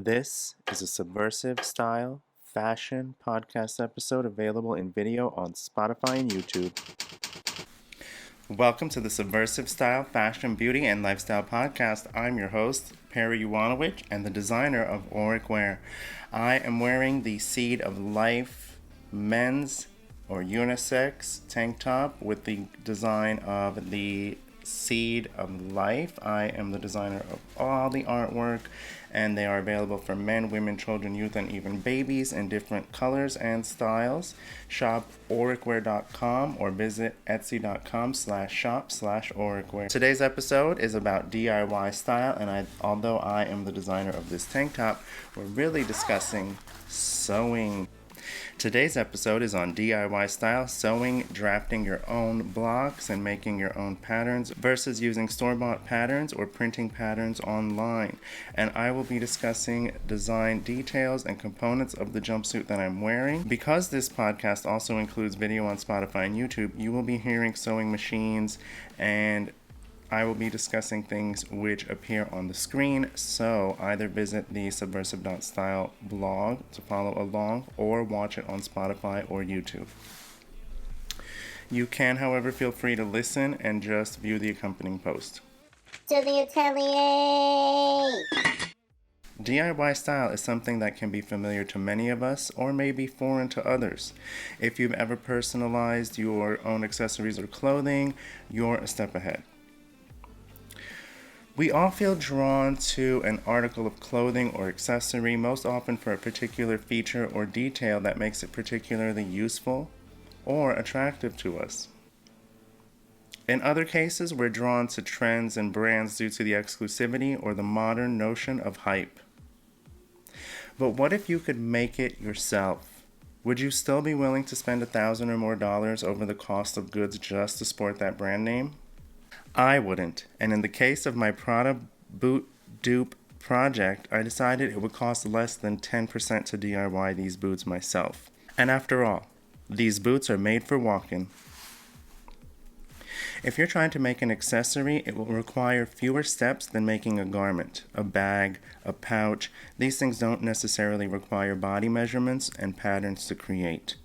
This is a Subversive Style Fashion podcast episode available in video on Spotify and YouTube. Welcome to the Subversive Style Fashion, Beauty, and Lifestyle podcast. I'm your host, Perry Uwanawich, and the designer of Auric Wear. I am wearing the Seed of Life men's or unisex tank top with the design of the Seed of Life. I am the designer of all the artwork, and they are available for men, women, children, youth, and even babies in different colors and styles. Shop auricwear.com or visit etsy.com/shop/auricwear. Today's episode is about DIY style, and although I am the designer of this tank top, we're really discussing sewing. Today's episode is on DIY style, sewing, drafting your own blocks, and making your own patterns versus using store-bought patterns or printing patterns online. And I will be discussing design details and components of the jumpsuit that I'm wearing. Because this podcast also includes video on Spotify and YouTube, you will be hearing sewing machines, and I will be discussing things which appear on the screen, so either visit the SubversiveStyleBlog to follow along or watch it on Spotify or YouTube. You can, however, feel free to listen and just view the accompanying post. To the atelier! DIY style is something that can be familiar to many of us or may be foreign to others. If you've ever personalized your own accessories or clothing, you're a step ahead. We all feel drawn to an article of clothing or accessory, most often for a particular feature or detail that makes it particularly useful or attractive to us. In other cases, we're drawn to trends and brands due to the exclusivity or the modern notion of hype. But what if you could make it yourself? Would you still be willing to spend $1,000 or more over the cost of goods just to sport that brand name? I wouldn't, and in the case of my Prada boot dupe project, I decided it would cost less than 10% to DIY these boots myself. And after all, these boots are made for walking. If you're trying to make an accessory, it will require fewer steps than making a garment, a bag, a pouch. These things don't necessarily require body measurements and patterns to create.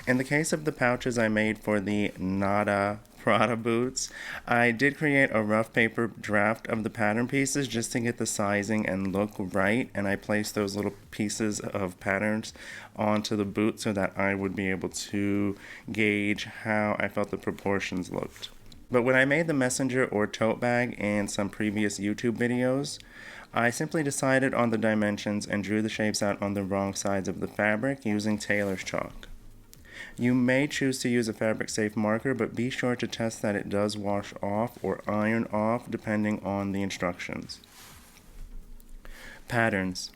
In the case of the pouches I made for the Nada Prada boots, I did create a rough paper draft of the pattern pieces just to get the sizing and look right, and I placed those little pieces of patterns onto the boot so that I would be able to gauge how I felt the proportions looked. But when I made the messenger or tote bag in some previous YouTube videos, I simply decided on the dimensions and drew the shapes out on the wrong sides of the fabric using tailor's chalk. You may choose to use a fabric-safe marker, but be sure to test that it does wash off or iron off depending on the instructions. Patterns.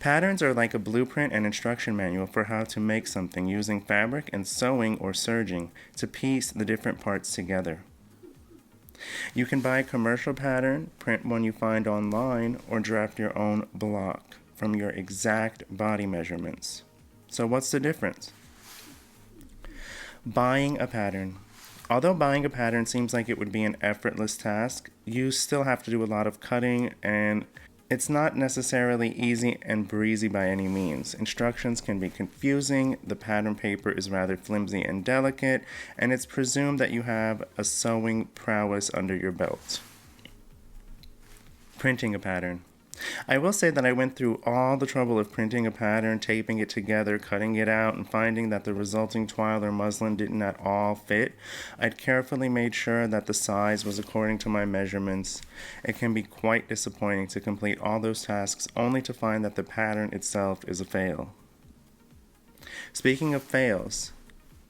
Patterns are like a blueprint and instruction manual for how to make something using fabric and sewing or serging to piece the different parts together. You can buy a commercial pattern, print one you find online, or draft your own block from your exact body measurements. So what's the difference? Buying a pattern. Although buying a pattern seems like it would be an effortless task, you still have to do a lot of cutting, and it's not necessarily easy and breezy by any means. Instructions can be confusing, the pattern paper is rather flimsy and delicate, and it's presumed that you have a sewing prowess under your belt. Printing a pattern. I will say that I went through all the trouble of printing a pattern, taping it together, cutting it out, and finding that the resulting twill or muslin didn't at all fit. I'd carefully made sure that the size was according to my measurements. It can be quite disappointing to complete all those tasks only to find that the pattern itself is a fail. Speaking of fails,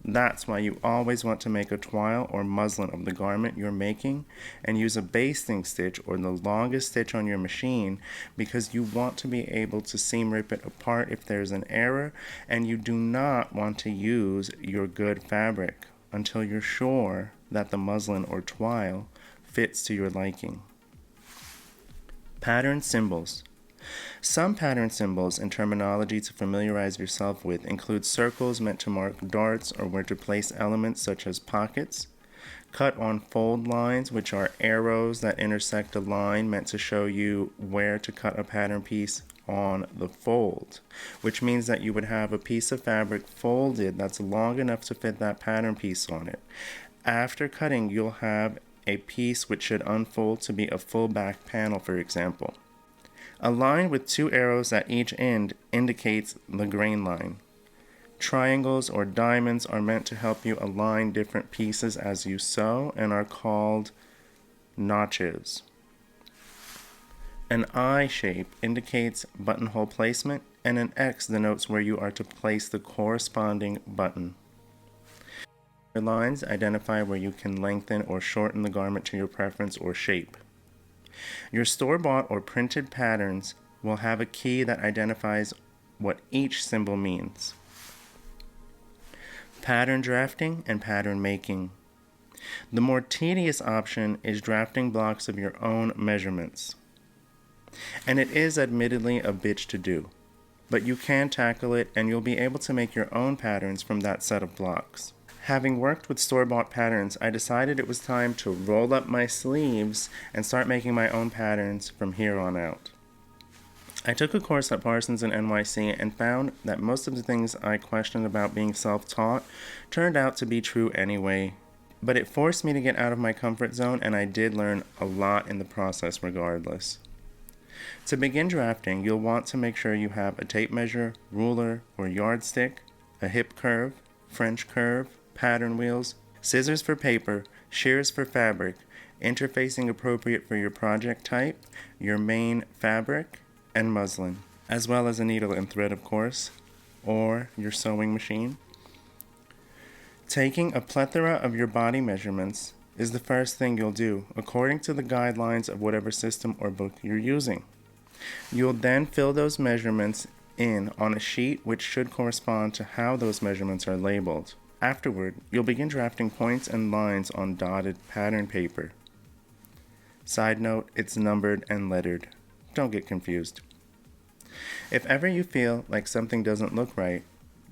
that's why you always want to make a twill or muslin of the garment you're making and use a basting stitch or the longest stitch on your machine, because you want to be able to seam rip it apart if there's an error, and you do not want to use your good fabric until you're sure that the muslin or twill fits to your liking. Pattern symbols. Some pattern symbols and terminology to familiarize yourself with include circles meant to mark darts or where to place elements such as pockets, cut on fold lines, which are arrows that intersect a line meant to show you where to cut a pattern piece on the fold, which means that you would have a piece of fabric folded that's long enough to fit that pattern piece on it. After cutting, you'll have a piece which should unfold to be a full back panel, for example. A line with 2 arrows at each end indicates the grain line. Triangles or diamonds are meant to help you align different pieces as you sew and are called notches. An I shape indicates buttonhole placement, and an X denotes where you are to place the corresponding button. Lines identify where you can lengthen or shorten the garment to your preference or shape. Your store-bought or printed patterns will have a key that identifies what each symbol means. Pattern drafting and pattern making. The more tedious option is drafting blocks of your own measurements. And it is admittedly a bitch to do, but you can tackle it and you'll be able to make your own patterns from that set of blocks. Having worked with store-bought patterns, I decided it was time to roll up my sleeves and start making my own patterns from here on out. I took a course at Parsons in NYC and found that most of the things I questioned about being self-taught turned out to be true anyway, but it forced me to get out of my comfort zone, and I did learn a lot in the process regardless. To begin drafting, you'll want to make sure you have a tape measure, ruler, or yardstick, a hip curve, French curve, pattern wheels, scissors for paper, shears for fabric, interfacing appropriate for your project type, your main fabric, and muslin, as well as a needle and thread, of course, or your sewing machine. Taking a plethora of your body measurements is the first thing you'll do, according to the guidelines of whatever system or book you're using. You'll then fill those measurements in on a sheet which should correspond to how those measurements are labeled. Afterward, you'll begin drafting points and lines on dotted pattern paper. Side note, it's numbered and lettered. Don't get confused. If ever you feel like something doesn't look right,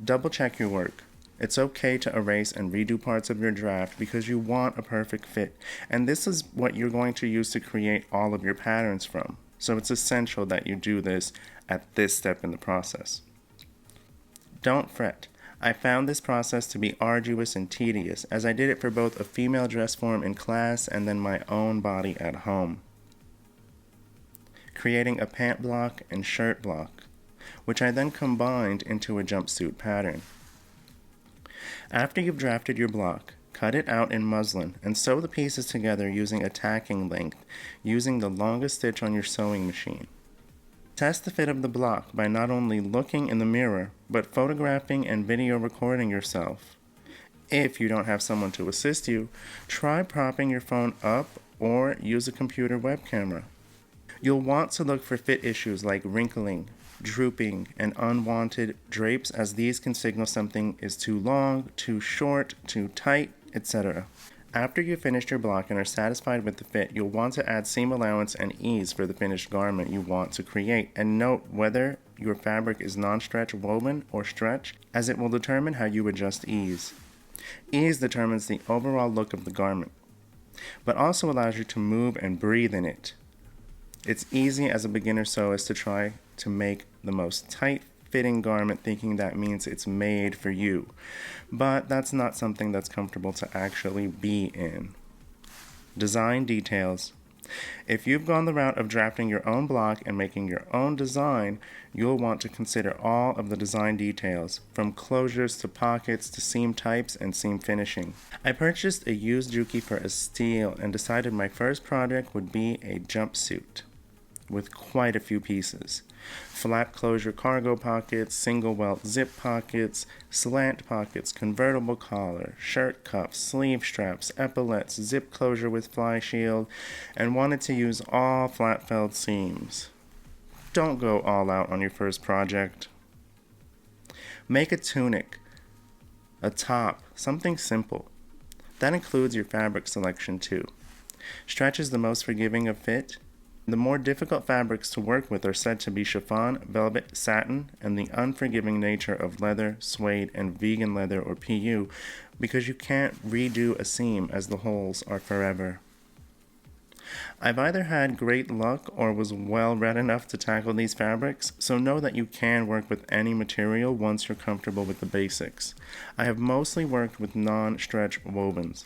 double check your work. It's okay to erase and redo parts of your draft because you want a perfect fit, and this is what you're going to use to create all of your patterns from. So it's essential that you do this at this step in the process. Don't fret. I found this process to be arduous and tedious, as I did it for both a female dress form in class and then my own body at home. Creating a pant block and shirt block, which I then combined into a jumpsuit pattern. After you've drafted your block, cut it out in muslin and sew the pieces together using a tacking length, using the longest stitch on your sewing machine. Test the fit of the block by not only looking in the mirror, but photographing and video recording yourself. If you don't have someone to assist you, try propping your phone up or use a computer web camera. You'll want to look for fit issues like wrinkling, drooping, and unwanted drapes, as these can signal something is too long, too short, too tight, etc. After you've finished your block and are satisfied with the fit, you'll want to add seam allowance and ease for the finished garment you want to create, and note whether your fabric is non-stretch woven or stretch, as it will determine how you adjust ease. Ease determines the overall look of the garment, but also allows you to move and breathe in it. It's easy as a beginner sewist to try to make the most tight-fitting garment thinking that means it's made for you, but that's not something that's comfortable to actually be in. Design details. If you've gone the route of drafting your own block and making your own design, you'll want to consider all of the design details, from closures to pockets to seam types and seam finishing. I purchased a used Juki for a steal and decided my first project would be a jumpsuit with quite a few pieces. Flap closure cargo pockets, single welt zip pockets, slant pockets, convertible collar, shirt cuffs, sleeve straps, epaulettes, zip closure with fly shield, and wanted to use all flat felled seams. Don't go all out on your first project. Make a tunic, a top, something simple. That includes your fabric selection too. Stretch is the most forgiving of fit. The more difficult fabrics to work with are said to be chiffon, velvet, satin, and the unforgiving nature of leather, suede, and vegan leather or PU, because you can't redo a seam as the holes are forever. I've either had great luck or was well read enough to tackle these fabrics, so know that you can work with any material once you're comfortable with the basics. I have mostly worked with non-stretch wovens.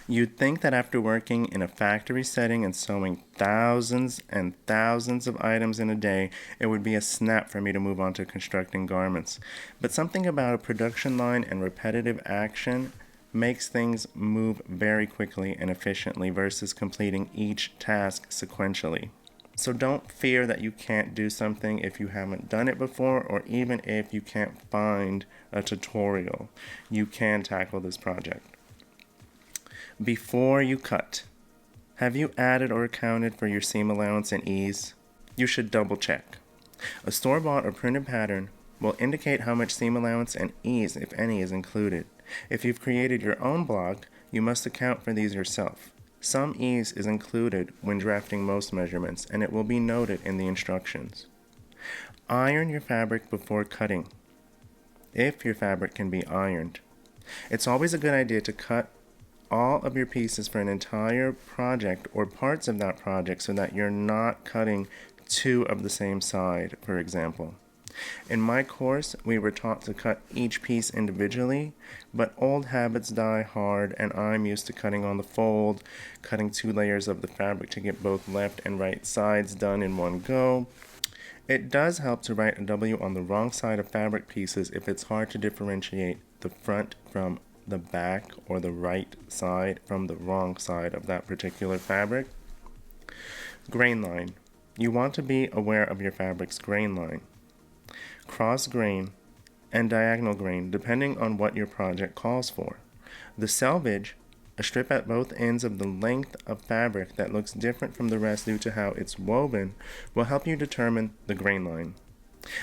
You'd think that after working in a factory setting and sewing thousands and thousands of items in a day, it would be a snap for me to move on to constructing garments. But something about a production line and repetitive action makes things move very quickly and efficiently versus completing each task sequentially. So don't fear that you can't do something if you haven't done it before, or even if you can't find a tutorial. You can tackle this project. Before you cut, have you added or accounted for your seam allowance and ease? You should double check. A store-bought or printed pattern will indicate how much seam allowance and ease, if any, is included. If you've created your own block, you must account for these yourself. Some ease is included when drafting most measurements, and it will be noted in the instructions. Iron your fabric before cutting, if your fabric can be ironed. It's always a good idea to cut all of your pieces for an entire project or parts of that project so that you're not cutting two of the same side, for example. In my course, we were taught to cut each piece individually, but old habits die hard, and I'm used to cutting on the fold, cutting 2 layers of the fabric to get both left and right sides done in one go. It does help to write a W on the wrong side of fabric pieces if it's hard to differentiate the front from the back or the right side from the wrong side of that particular fabric. Grain line. You want to be aware of your fabric's grain line, cross grain, and diagonal grain depending on what your project calls for. The selvage, a strip at both ends of the length of fabric that looks different from the rest due to how it's woven, will help you determine the grain line.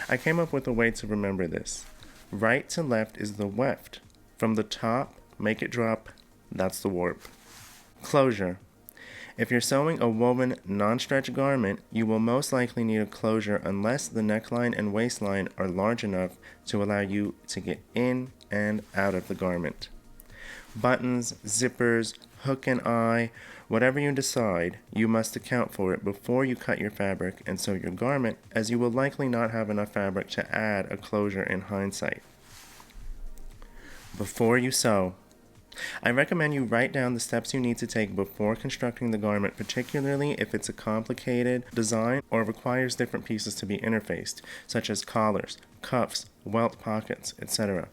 I came up with a way to remember this. Right to left is the weft. From the top, make it drop, that's the warp. Closure. If you're sewing a woven non-stretch garment, you will most likely need a closure unless the neckline and waistline are large enough to allow you to get in and out of the garment. Buttons, zippers, hook and eye, whatever you decide, you must account for it before you cut your fabric and sew your garment, as you will likely not have enough fabric to add a closure in hindsight. Before you sew, I recommend you write down the steps you need to take before constructing the garment, particularly if it's a complicated design or requires different pieces to be interfaced, such as collars, cuffs, welt pockets, etc.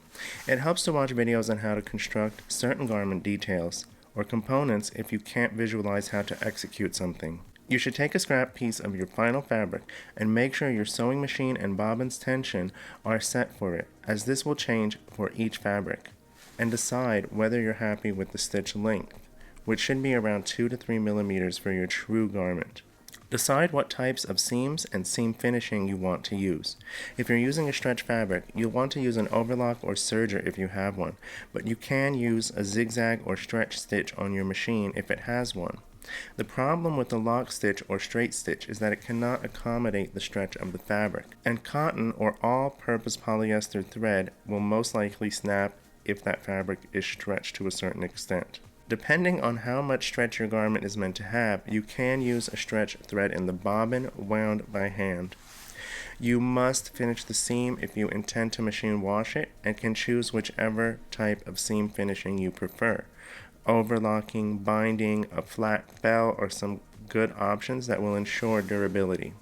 It helps to watch videos on how to construct certain garment details or components if you can't visualize how to execute something. You should take a scrap piece of your final fabric and make sure your sewing machine and bobbin's tension are set for it, as this will change for each fabric, and decide whether you're happy with the stitch length, which should be around 2 to 3 millimeters for your true garment. Decide what types of seams and seam finishing you want to use. If you're using a stretch fabric, you'll want to use an overlock or serger if you have one, but you can use a zigzag or stretch stitch on your machine if it has one. The problem with the lock stitch or straight stitch is that it cannot accommodate the stretch of the fabric, and cotton or all-purpose polyester thread will most likely snap if that fabric is stretched to a certain extent. Depending on how much stretch your garment is meant to have, you can use a stretch thread in the bobbin wound by hand. You must finish the seam if you intend to machine wash it, and can choose whichever type of seam finishing you prefer. Overlocking, binding, a flat fell, or some good options that will ensure durability.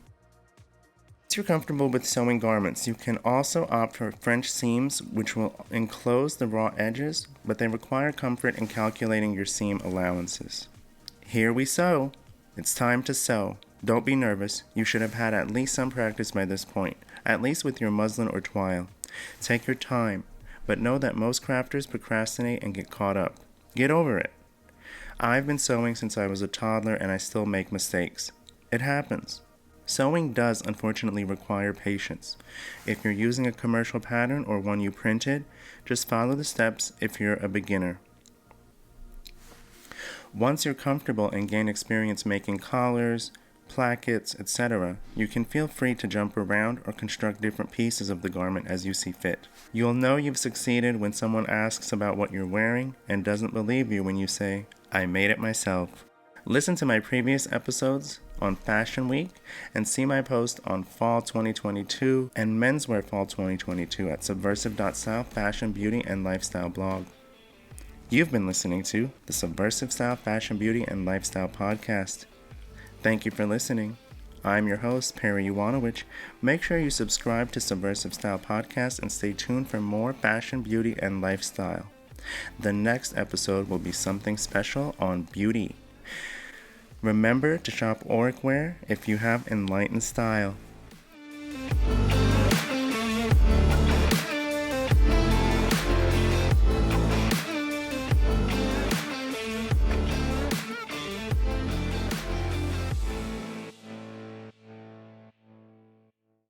Once you're comfortable with sewing garments, you can also opt for French seams, which will enclose the raw edges, but they require comfort in calculating your seam allowances. Here we sew. It's time to sew. Don't be nervous. You should have had at least some practice by this point, at least with your muslin or twill. Take your time, but know that most crafters procrastinate and get caught up. Get over it. I've been sewing since I was a toddler, and I still make mistakes. It happens. Sewing does unfortunately require patience. If you're using a commercial pattern or one you printed, just follow the steps if you're a beginner. Once you're comfortable and gain experience making collars, plackets, etc., you can feel free to jump around or construct different pieces of the garment as you see fit. You'll know you've succeeded when someone asks about what you're wearing and doesn't believe you when you say, "I made it myself." Listen to my previous episodes on Fashion Week and see my post on Fall 2022 and Menswear Fall 2022 at subversive.style fashion, beauty, and lifestyle blog. You've been listening to the Subversive Style Fashion, Beauty, and Lifestyle podcast. Thank you for listening. I'm your host, Perry Uwanawich. Make sure you subscribe to Subversive Style Podcast and stay tuned for more fashion, beauty, and lifestyle. The next episode will be something special on beauty. Remember to shop Auric Wear if you have enlightened style.